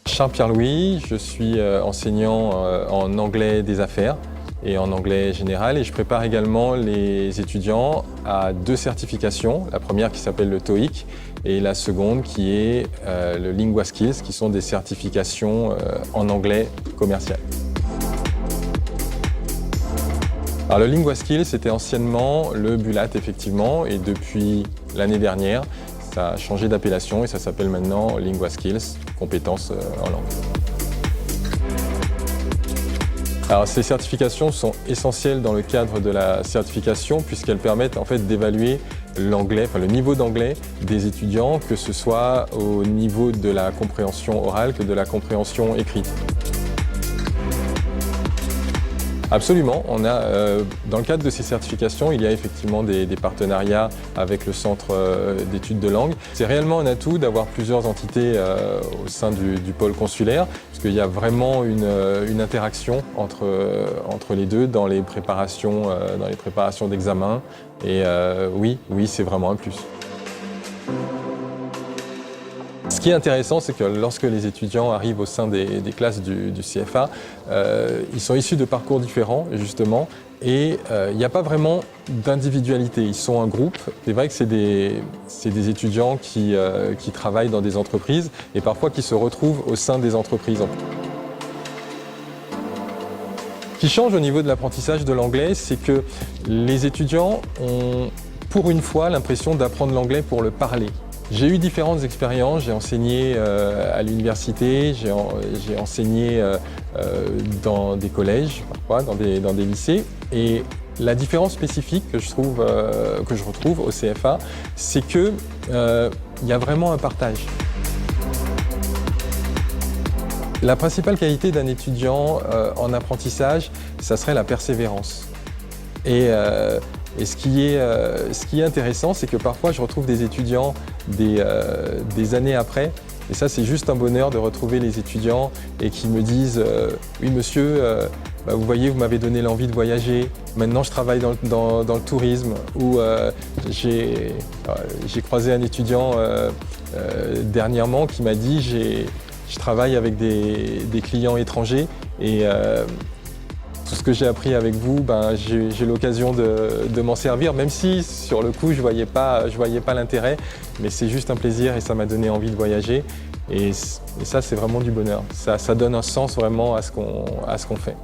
Charles Pierre-Louis, je suis enseignant en anglais des affaires et en anglais général et je prépare également les étudiants à 2 certifications. La première qui s'appelle le TOEIC et la seconde qui est le LinguaSkills, qui sont des certifications en anglais commercial. Alors le LinguaSkills c'était anciennement le BULAT effectivement et depuis l'année dernière ça a changé d'appellation et ça s'appelle maintenant LinguaSkills, compétences en langue. Alors ces certifications sont essentielles dans le cadre de la certification puisqu'elles permettent en fait d'évaluer l'anglais, le niveau d'anglais des étudiants, que ce soit au niveau de la compréhension orale que de la compréhension écrite. Absolument, dans le cadre de ces certifications, il y a effectivement des partenariats avec le Centre d'études de langue. C'est réellement un atout d'avoir plusieurs entités au sein du pôle consulaire, puisqu'il y a vraiment une interaction entre les deux dans les préparations d'examen. Et oui, c'est vraiment un plus. Ce qui est intéressant, c'est que lorsque les étudiants arrivent au sein des classes du CFA, ils sont issus de parcours différents, justement, et il n'y a pas vraiment d'individualité. Ils sont un groupe. C'est vrai que c'est des étudiants qui travaillent dans des entreprises et parfois qui se retrouvent au sein des entreprises. Ce qui change au niveau de l'apprentissage de l'anglais, c'est que les étudiants ont, pour une fois, l'impression d'apprendre l'anglais pour le parler. J'ai eu différentes expériences, j'ai enseigné à l'université, j'ai enseigné dans des collèges, parfois dans des lycées. Et la différence spécifique que je retrouve au CFA, c'est qu'il y a vraiment un partage. La principale qualité d'un étudiant en apprentissage, ça serait la persévérance. Et ce qui est intéressant, c'est que parfois je retrouve des étudiants des années après, et ça c'est juste un bonheur de retrouver les étudiants et qui me disent oui monsieur, vous voyez, vous m'avez donné l'envie de voyager, maintenant je travaille dans le tourisme, ou j'ai croisé un étudiant dernièrement qui m'a dit je travaille avec des clients étrangers et tout ce que j'ai appris avec vous, j'ai l'occasion de m'en servir, même si sur le coup je voyais pas l'intérêt, mais c'est juste un plaisir et ça m'a donné envie de voyager. Et ça c'est vraiment du bonheur. Ça donne un sens vraiment à ce qu'on fait.